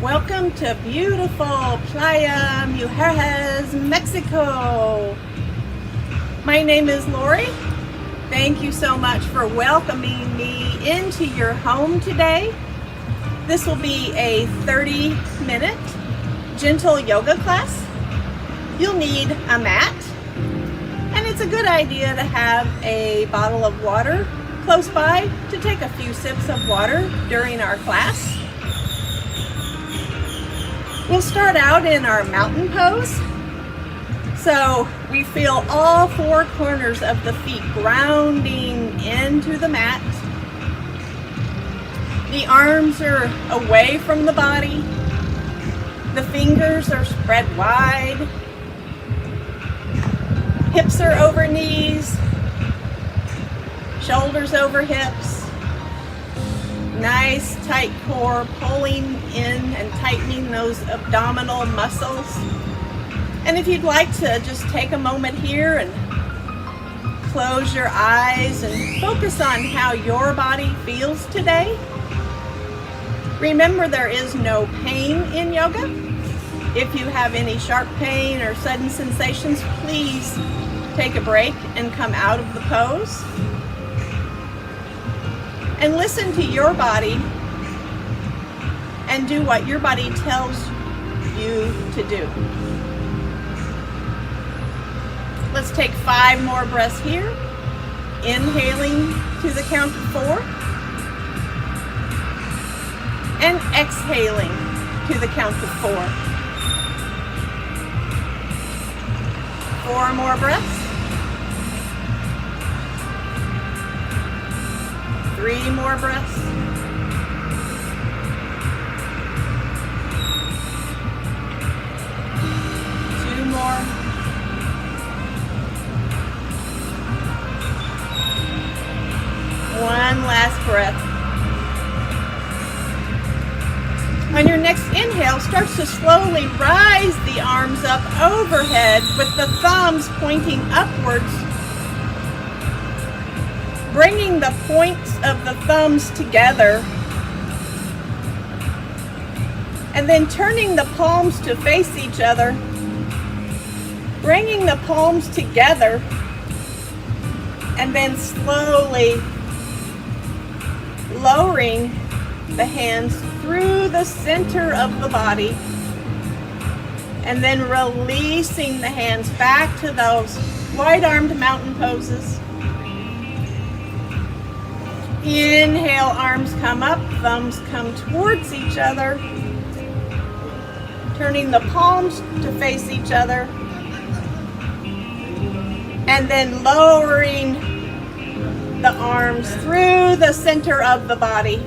Welcome to beautiful Playa Mujeres, Mexico. My name is Lori. Thank you so much for welcoming me into your home today. This will be a 30-minute gentle yoga class. You'll need a mat, and it's a good idea to have a bottle of water close by to take a few sips of water during our class. We'll start out in our mountain pose. So we feel all four corners of the feet grounding into the mat. The arms are away from the body. The fingers are spread wide. Hips are over knees. Shoulders over hips. Nice tight core, pulling in and tightening those abdominal muscles. And if you'd like to just take a moment here and close your eyes and focus on how your body feels today. Remember, there is no pain in yoga. If you have any sharp pain or sudden sensations, please take a break and come out of the pose. And listen to your body and do what your body tells you to do. Let's take 5 more breaths here. Inhaling to the count of 4. And exhaling to the count of 4. 4 more breaths. 3 more breaths. 2 more. 1 last breath. On your next inhale, start to slowly rise the arms up overhead with the thumbs pointing upwards, bringing the points of the thumbs together, and then turning the palms to face each other, bringing the palms together, and then slowly lowering the hands through the center of the body, and then releasing the hands back to those wide-armed mountain poses. Inhale, arms come up, thumbs come towards each other, turning the palms to face each other, and then lowering the arms through the center of the body.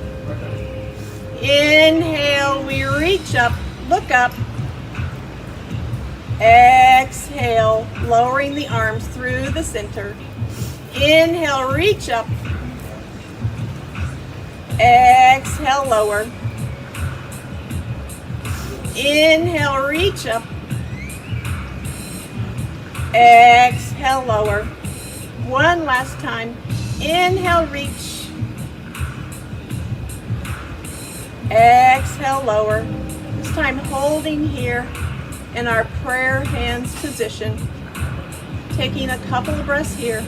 Inhale, we reach up, look up. Exhale, lowering the arms through the center. Inhale, reach up. Exhale, lower. Inhale, reach up. Exhale, lower. One last time. Inhale, reach. Exhale, lower. This time holding here in our prayer hands position. Taking a couple of breaths here.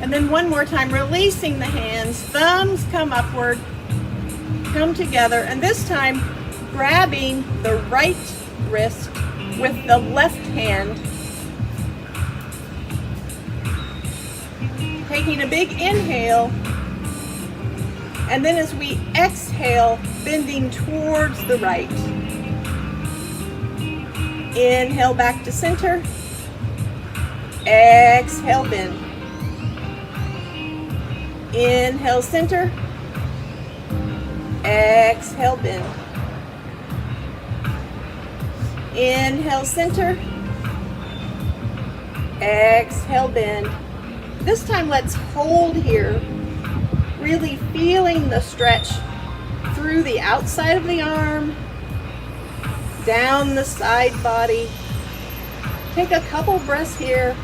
And then one more time, releasing the hands. Thumbs come upward, come together. And this time, grabbing the right wrist with the left hand. Taking a big inhale. And then as we exhale, bending towards the right. Inhale back to center. Exhale, bend. Inhale, center. Exhale, bend. Inhale, center. Exhale, bend. This time let's hold here, really feeling the stretch through the outside of the arm, down the side body. Take a couple breaths here.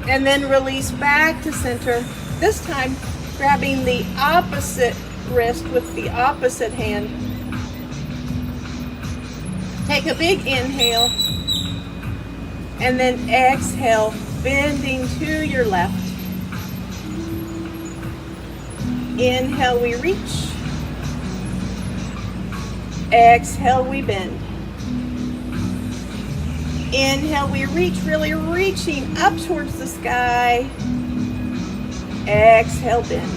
And then release back to center. This time, grabbing the opposite wrist with the opposite hand. Take a big inhale. And then exhale, bending to your left. Inhale, we reach. Exhale, we bend. Inhale, we reach, really reaching up towards the sky. Exhale, bend.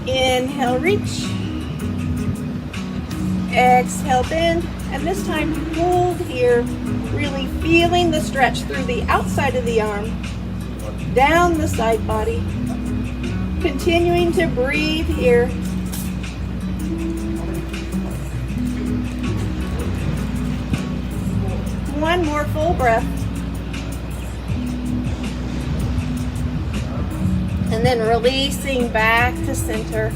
Inhale, reach. Exhale, bend. And this time, hold here, really feeling the stretch through the outside of the arm, down the side body. Continuing to breathe here. One more full breath. And then releasing back to center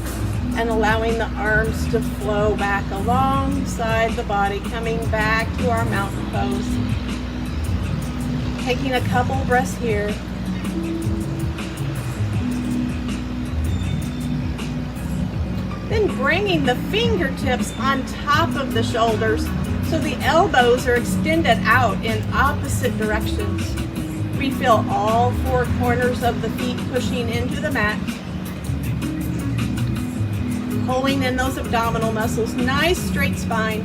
and allowing the arms to flow back alongside the body, coming back to our mountain pose. Taking a couple breaths here. Then bringing the fingertips on top of the shoulders so the elbows are extended out in opposite directions. We feel all four corners of the feet pushing into the mat. Pulling in those abdominal muscles, nice straight spine.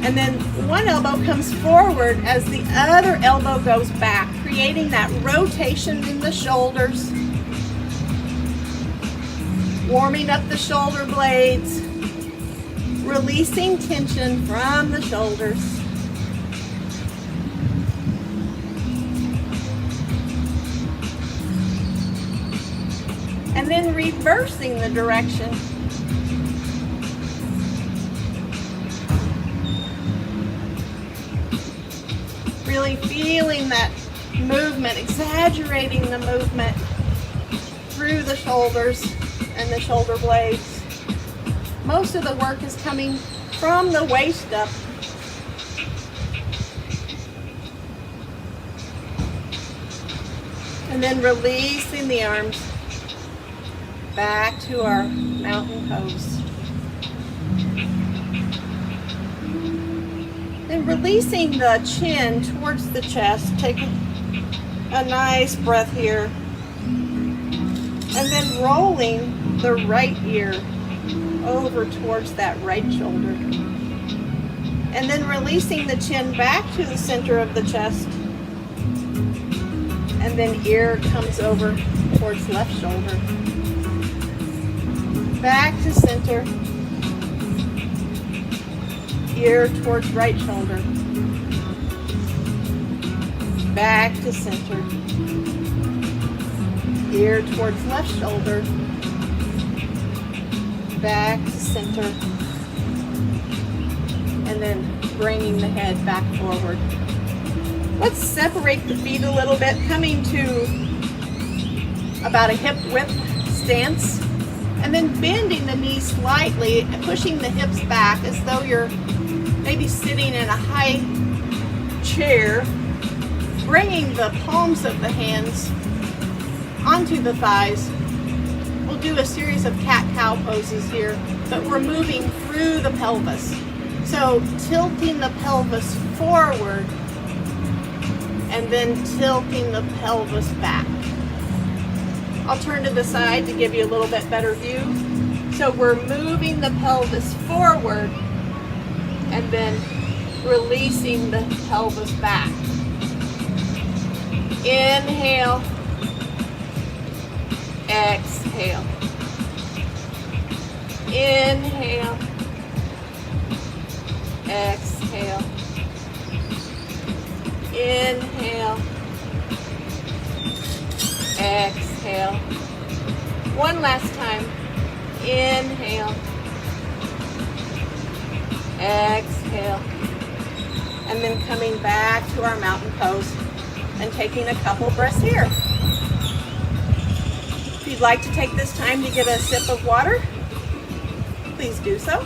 And then one elbow comes forward as the other elbow goes back, creating that rotation in the shoulders. Warming up the shoulder blades, releasing tension from the shoulders. And then reversing the direction. Really feeling that movement, exaggerating the movement through the shoulders and the shoulder blades. Most of the work is coming from the waist up. And then releasing the arms back to our mountain pose. Then releasing the chin towards the chest. Take a nice breath here. And then rolling the right ear over towards that right shoulder. And then releasing the chin back to the center of the chest. And then ear comes over towards left shoulder. Back to center. Ear towards right shoulder. Back to center. Ear towards left shoulder. Back to center. And then bringing the head back forward. Let's separate the feet a little bit, coming to about a hip width stance. And then bending the knees slightly and pushing the hips back as though you're maybe sitting in a high chair. Bringing the palms of the hands onto the thighs. We'll do a series of cat-cow poses here, but we're moving through the pelvis. So tilting the pelvis forward and then tilting the pelvis back. I'll turn to the side to give you a little bit better view. So we're moving the pelvis forward and then releasing the pelvis back. Inhale, exhale. Inhale, exhale. Inhale, exhale. One last time. Inhale, exhale. And then coming back to our mountain pose and taking a couple breaths here. If you'd like to take this time to get a sip of water, please do so.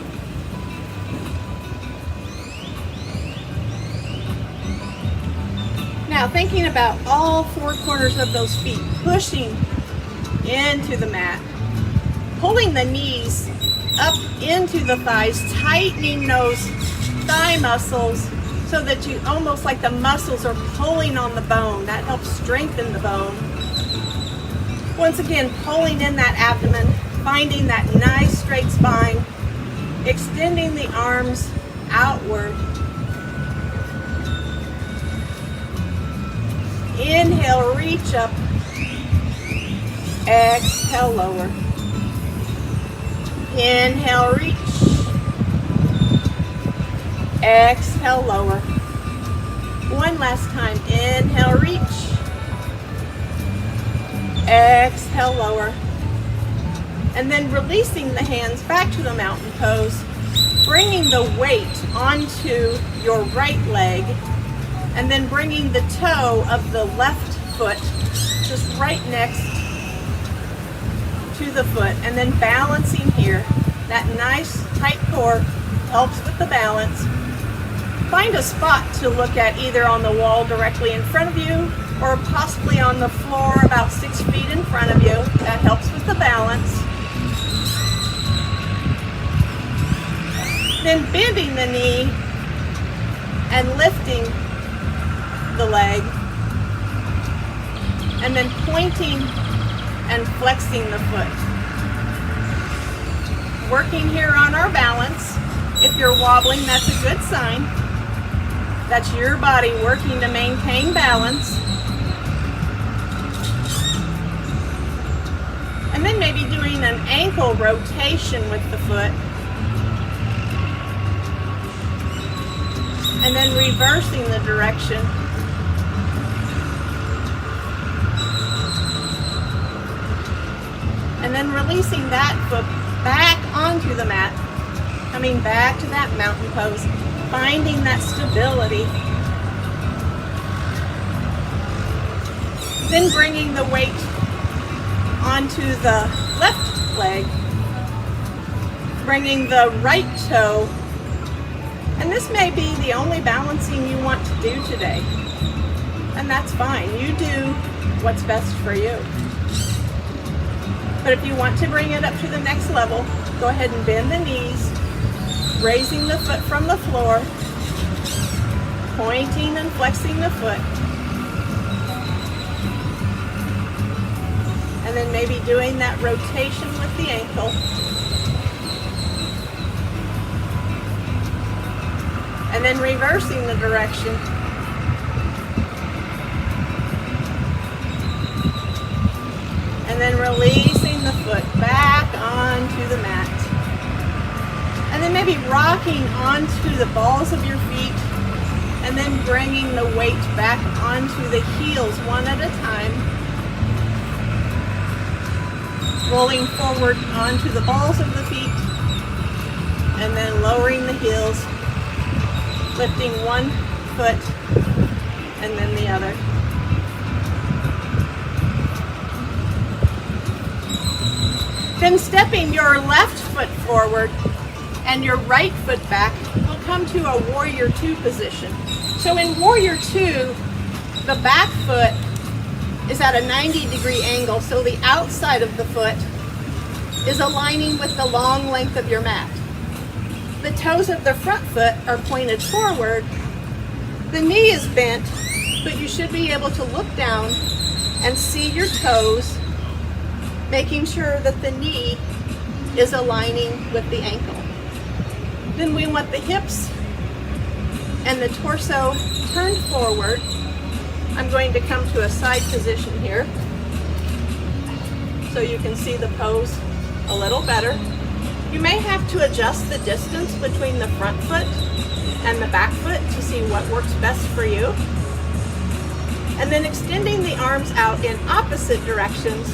Now thinking about all four corners of those feet, pushing into the mat, pulling the knees up into the thighs, tightening those thigh muscles so that you almost like the muscles are pulling on the bone. That helps strengthen the bone. Once again, pulling in that abdomen, finding that nice straight spine, extending the arms outward. Inhale, reach up. Exhale, lower. Inhale, reach. Exhale, lower. One last time. Inhale, reach. Exhale, lower. And then releasing the hands back to the mountain pose, bringing the weight onto your right leg, and then bringing the toe of the left foot just right next to the foot, and then balancing here. That nice tight core helps with the balance. Find a spot to look at, either on the wall directly in front of you or possibly on the floor about 6 feet in front of you. That helps with the balance. Then bending the knee and lifting the leg, and then pointing and flexing the foot. Working here on our balance. If you're wobbling, that's a good sign. That's your body working to maintain balance. And then maybe doing an ankle rotation with the foot. And then reversing the direction. And then releasing that foot back onto the mat. Coming back to that mountain pose. Finding that stability. Then bringing the weight onto the left leg. Bringing the right toe. And this may be the only balancing you want to do today. And that's fine. You do what's best for you. But if you want to bring it up to the next level, go ahead and bend the knees, raising the foot from the floor, pointing and flexing the foot. And then maybe doing that rotation with the ankle. And then reversing the direction. And then releasing the foot back onto the mat. And then maybe rocking onto the balls of your feet, and then bringing the weight back onto the heels one at a time. Rolling forward onto the balls of the feet, and then lowering the heels, lifting one foot and then the other. Then stepping your left foot forward and your right foot back, we'll come to a warrior two position. So in warrior two, the back foot is at a 90-degree angle, so the outside of the foot is aligning with the long length of your mat. The toes of the front foot are pointed forward. The knee is bent, but you should be able to look down and see your toes, making sure that the knee is aligning with the ankle. Then we want the hips and the torso turned forward. I'm going to come to a side position here so you can see the pose a little better. You may have to adjust the distance between the front foot and the back foot to see what works best for you. And then extending the arms out in opposite directions.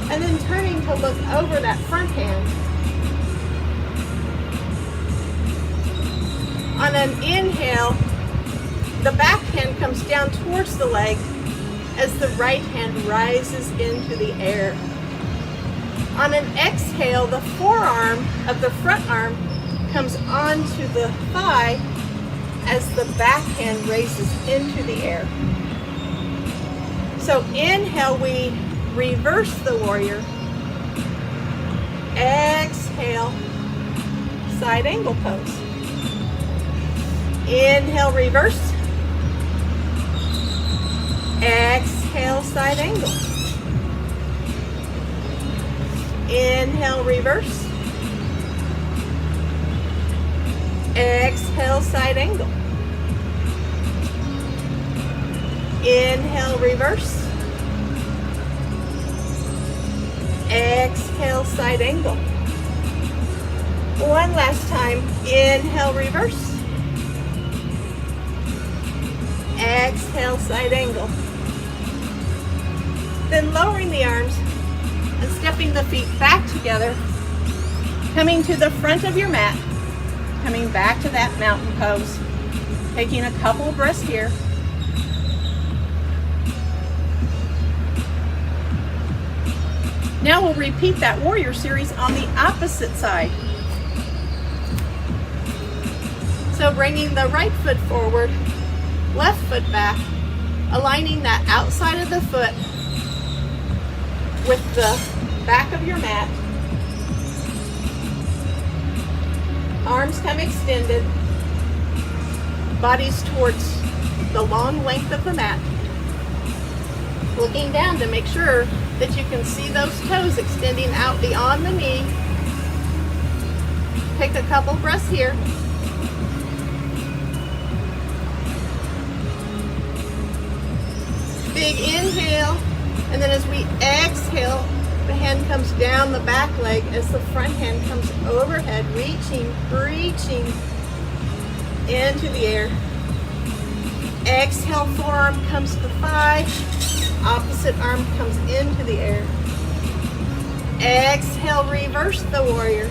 And then turning to look over that front hand. On an inhale, the back hand comes down towards the leg as the right hand rises into the air. On an exhale, the forearm of the front arm comes onto the thigh as the back hand raises into the air. So inhale, we reverse the warrior. Exhale, side angle pose. Inhale, reverse. Exhale, side angle. Inhale, reverse. Exhale, side angle. Inhale, reverse. Exhale, side angle. One last time. Inhale, reverse. Exhale, side angle. Then lowering the arms and stepping the feet back together, coming to the front of your mat, coming back to that mountain pose, taking a couple breaths here. Now we'll repeat that warrior series on the opposite side. So bringing the right foot forward, left foot back, aligning that outside of the foot with the back of your mat. Arms come extended, bodies towards the long length of the mat. Looking down to make sure that you can see those toes extending out beyond the knee. Take a couple breaths here. Big inhale, and then as we exhale, the hand comes down the back leg as the front hand comes overhead, reaching into the air. Exhale, forearm comes to 5. Opposite arm comes into the air. Exhale, reverse the warrior.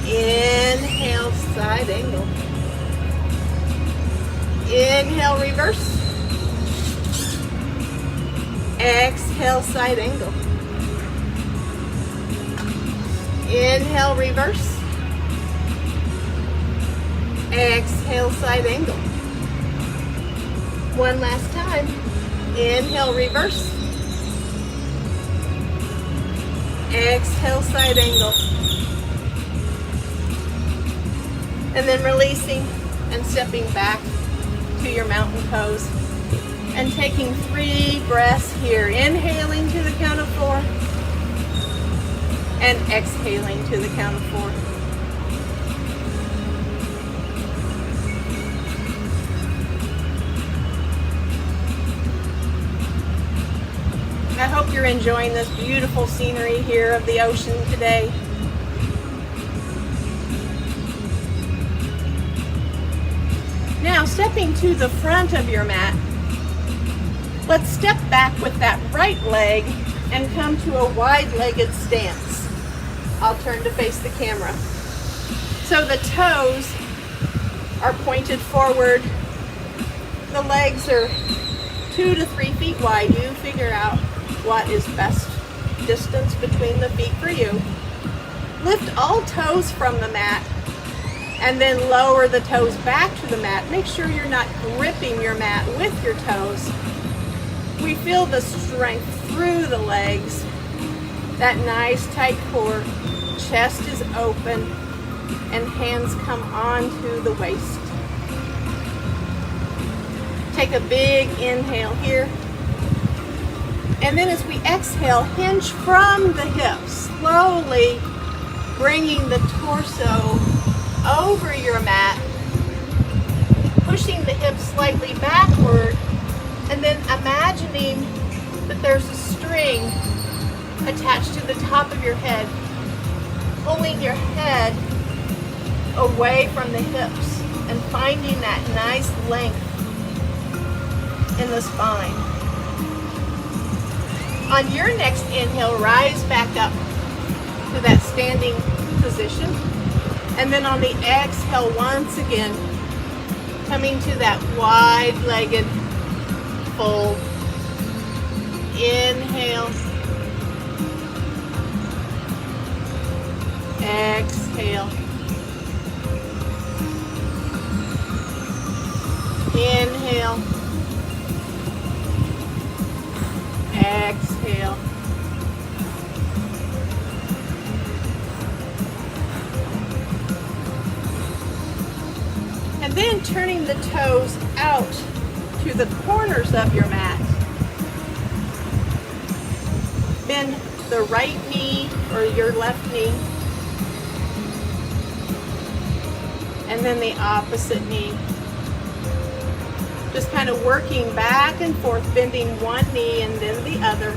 Inhale, side angle. Inhale, reverse. Exhale, side angle. Inhale, reverse. Exhale, side angle. One last time. Inhale, reverse. Exhale, side angle. And then releasing and stepping back to your mountain pose. And taking 3 breaths here. Inhaling to the count of 4. And exhaling to the count of 4. I hope you're enjoying this beautiful scenery here of the ocean today. Now, stepping to the front of your mat, let's step back with that right leg and come to a wide-legged stance. I'll turn to face the camera. So the toes are pointed forward. The legs are 2 to 3 feet wide. You figure out what is best distance between the feet for you. Lift all toes from the mat and then lower the toes back to the mat. Make sure you're not gripping your mat with your toes. We feel the strength through the legs, that nice tight core, chest is open, and hands come onto the waist. Take a big inhale here. And then as we exhale, hinge from the hips, slowly bringing the torso over your mat, pushing the hips slightly backward, and then imagining that there's a string attached to the top of your head, pulling your head away from the hips and finding that nice length in the spine. On your next inhale, rise back up to that standing position. And then on the exhale, once again, coming to that wide-legged fold. Inhale. Exhale. exhale. And then turning the toes out to the corners of your mat. Bend the right knee or your left knee. And then the opposite knee. Just kind of working back and forth, bending one knee and then the other.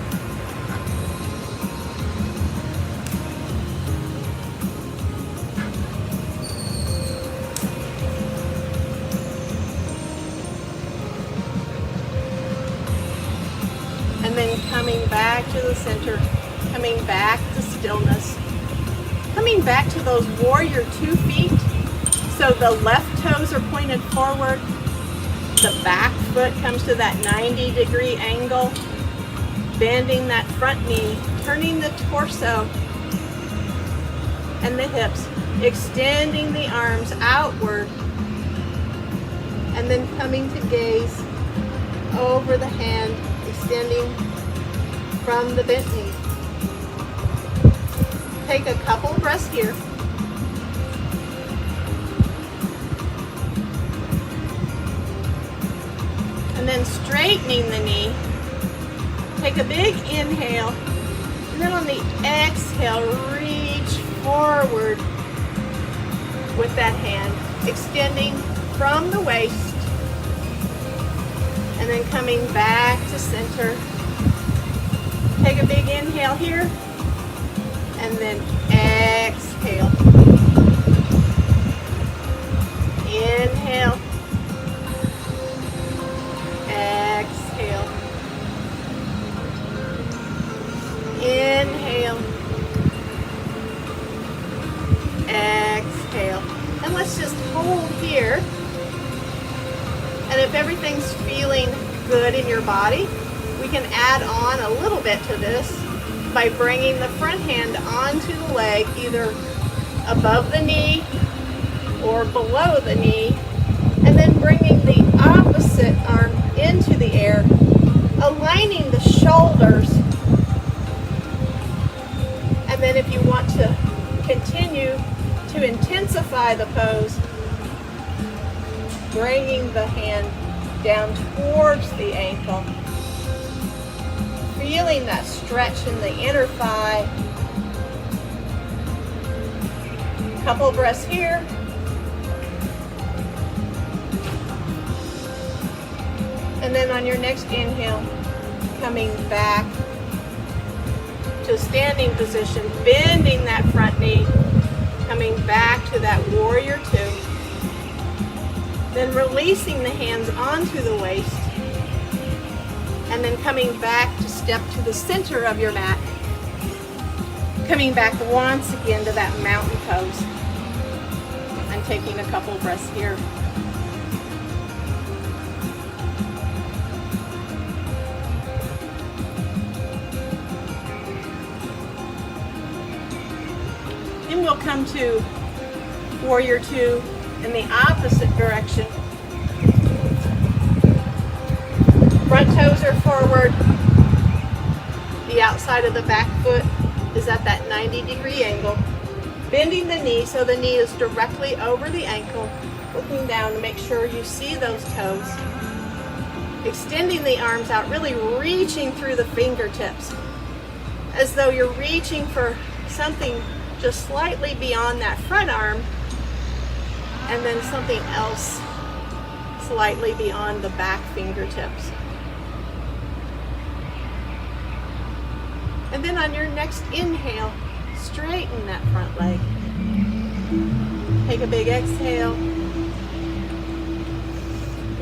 And then coming back to the center, coming back to stillness, coming back to those warrior 2 feet. So the left toes are pointed forward, the back foot comes to that 90-degree angle, bending that front knee, turning the torso and the hips, extending the arms outward, and then coming to gaze over the hand, extending from the bent knee. Take a couple breaths here. And then straightening the knee. Take a big inhale. And then on the exhale, reach forward with that hand, extending from the waist. And then coming back to center. Take a big inhale here. And then exhale. Inhale. Exhale. Inhale. Exhale. And let's just hold here. And if everything's feeling good in your body, we can add on a little bit to this by bringing the front hand onto the leg, either above the knee or below the knee, and then bringing the opposite arm into the air, aligning the shoulders. And then if you want to continue to intensify the pose, bringing the hand down towards the ankle, feeling that stretch in the inner thigh. Couple breaths here. And then on your next inhale, coming back to standing position, bending that front knee, coming back to that warrior 2. Then releasing the hands onto the waist, and then coming back to step to the center of your mat. Coming back once again to that mountain pose. I'm taking a couple breaths here. Then we'll come to warrior 2 in the opposite direction. Front toes are forward. The outside of the back foot is at that 90-degree angle. Bending the knee so the knee is directly over the ankle. Looking down to make sure you see those toes. Extending the arms out, really reaching through the fingertips. As though you're reaching for something just slightly beyond that front arm, and then something else slightly beyond the back fingertips. And then on your next inhale, straighten that front leg. Take a big exhale.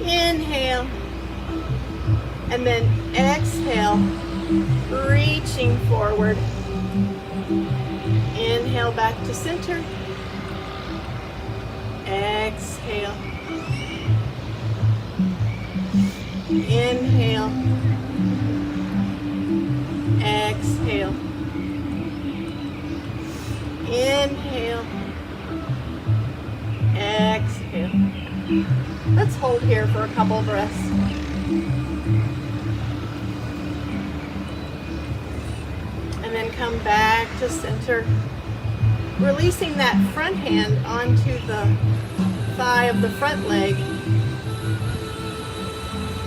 Inhale. And then exhale, reaching forward. Inhale back to center. Exhale. Inhale. Exhale. Inhale. Exhale. Let's hold here for a couple breaths. then come back to center, releasing that front hand onto the thigh of the front leg,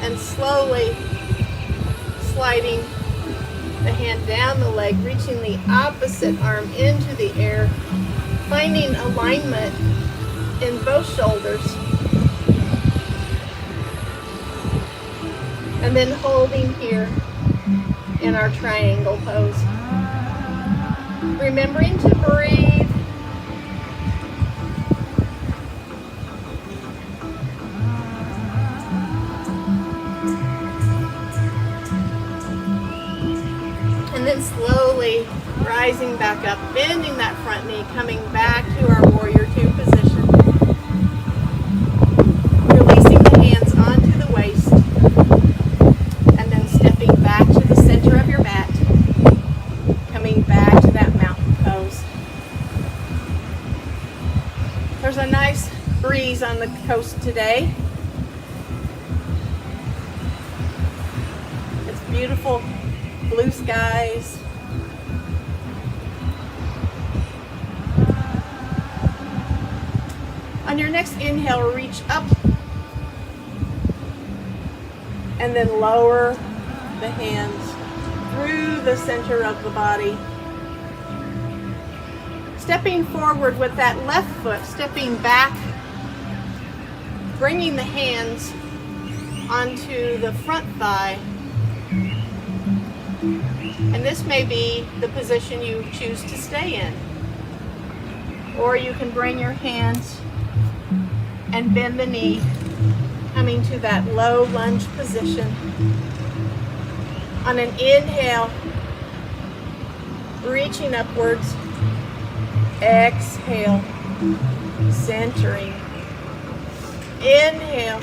and slowly sliding the hand down the leg, reaching the opposite arm into the air, finding alignment in both shoulders, and then holding here in our triangle pose. Remembering to breathe. And then slowly rising back up, bending that front knee, coming back to our warrior two position. Releasing the hands onto the waist, and then stepping back to the center of your mat, coming back to that mountain pose. There's a nice breeze on the coast today. It's beautiful blue skies. On your next inhale, reach up and then lower the hands through the center of the body. Stepping forward with that left foot, stepping back, bringing the hands onto the front thigh. And this may be the position you choose to stay in. Or you can bring your hands and bend the knee, coming to that low lunge position. On an inhale, reaching upwards. Exhale, centering. Inhale.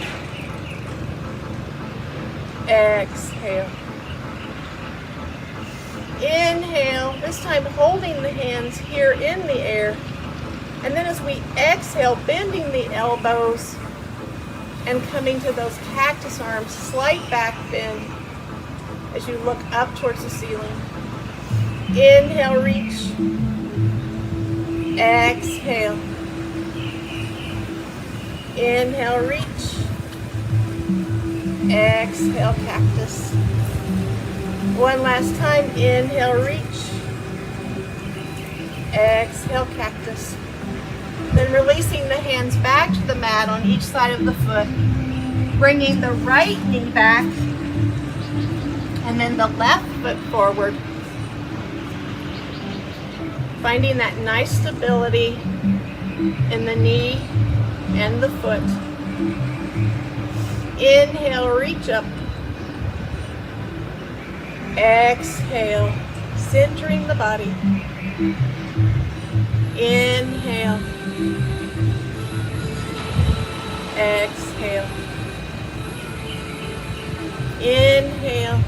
Exhale. Inhale, this time holding the hands here in the air. And then as we exhale, bending the elbows and coming to those cactus arms, slight back bend as you look up towards the ceiling. Inhale, reach. Exhale. Inhale, reach. Exhale, cactus. One last time, inhale, reach. Exhale, cactus. Then releasing the hands back to the mat on each side of the foot, bringing the right knee back, and then the left foot forward. Finding that nice stability in the knee and the foot. Inhale, reach up. Exhale, centering the body. Inhale. Exhale. Inhale.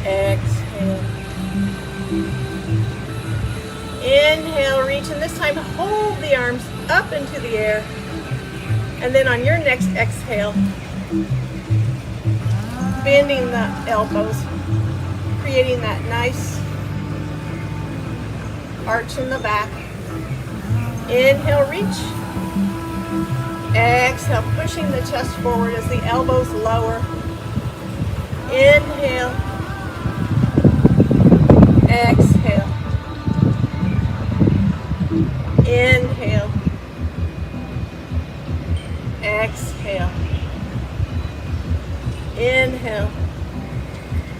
Exhale. Inhale, reach, and this time hold the arms up into the air. And then on your next exhale, bending the elbows, creating that nice arch in the back. Inhale, reach. Exhale, pushing the chest forward as the elbows lower. Inhale. Exhale. Inhale. Exhale. Inhale.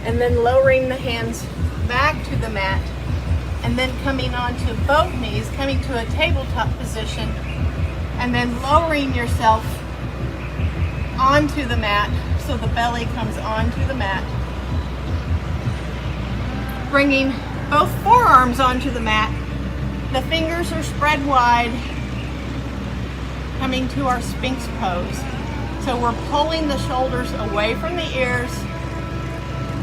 And then lowering the hands back to the mat. And then coming onto both knees, coming to a tabletop position. And then lowering yourself onto the mat so the belly comes onto the mat. Bringing both forearms onto the mat. The fingers are spread wide, coming to our Sphinx pose. So we're pulling the shoulders away from the ears.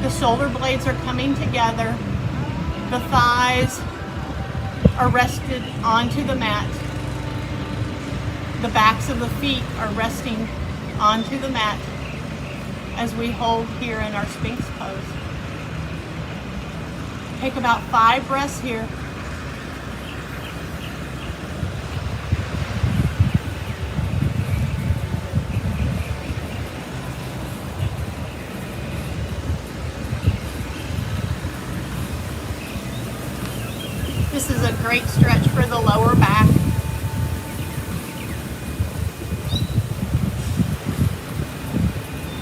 The shoulder blades are coming together. The thighs are rested onto the mat. The backs of the feet are resting onto the mat as we hold here in our Sphinx pose. Take about 5 breaths here. This is a great stretch for the lower back.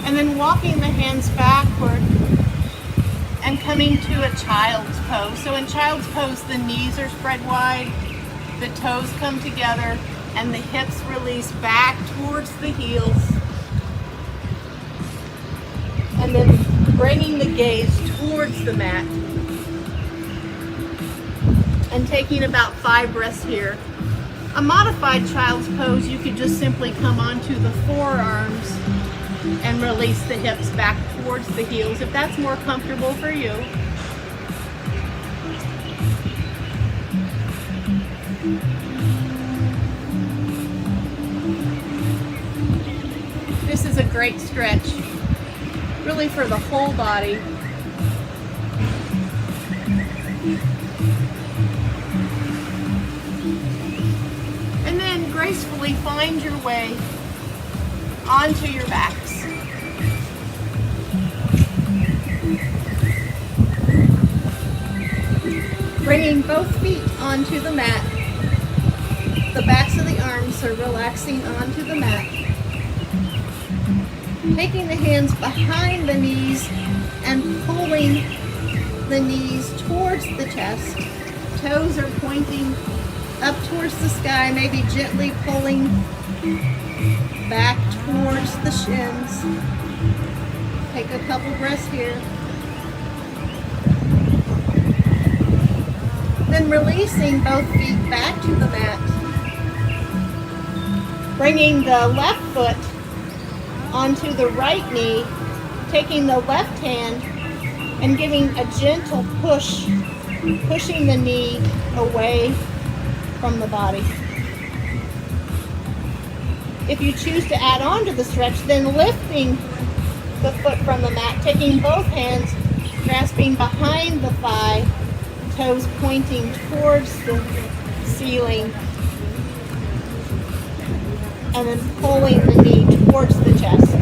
And then walking the hands backward and coming to a child's pose. So in child's pose, the knees are spread wide, the toes come together, and the hips release back towards the heels. And then bringing the gaze towards the mat. And taking about 5 breaths here. A modified child's pose, you could just simply come onto the forearms and release the hips back towards the heels if that's more comfortable for you. This is a great stretch, really for the whole body. And then gracefully find your way onto your backs. Bringing both feet onto the mat. The backs of the arms are relaxing onto the mat. Taking the hands behind the knees and pulling the knees towards the chest. Toes are pointing up towards the sky, maybe gently pulling back towards the shins. Take a couple breaths here. Then releasing both feet back to the mat. Bringing the left foot onto the right knee, taking the left hand and giving a gentle push, pushing the knee away from the body. If you choose to add on to the stretch, then lifting the foot from the mat, taking both hands, grasping behind the thigh, toes pointing towards the ceiling, and then pulling the knee towards the chest.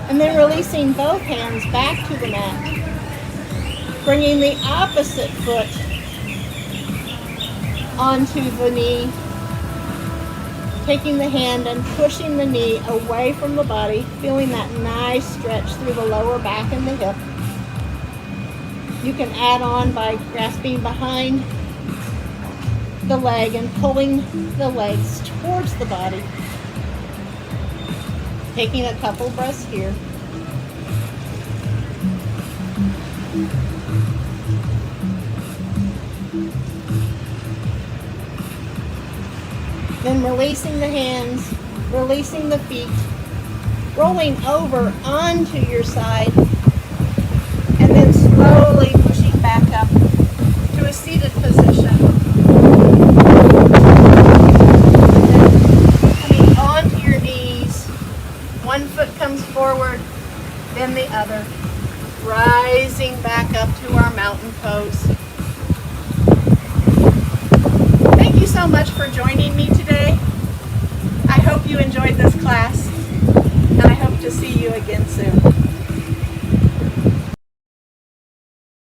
And then releasing both hands back to the mat, bringing the opposite foot onto the knee, taking the hand and pushing the knee away from the body, feeling that nice stretch through the lower back and the hip. You can add on by grasping behind the leg and pulling the legs towards the body. Taking a couple breaths here. Then releasing the hands, releasing the feet, rolling over onto your side, and then slowly pushing back up to a seated position. Coming onto your knees, one foot comes forward, then the other, rising back up to our mountain pose. Thank you so much for joining me today. I hope you enjoyed this class, and I hope to see you again soon.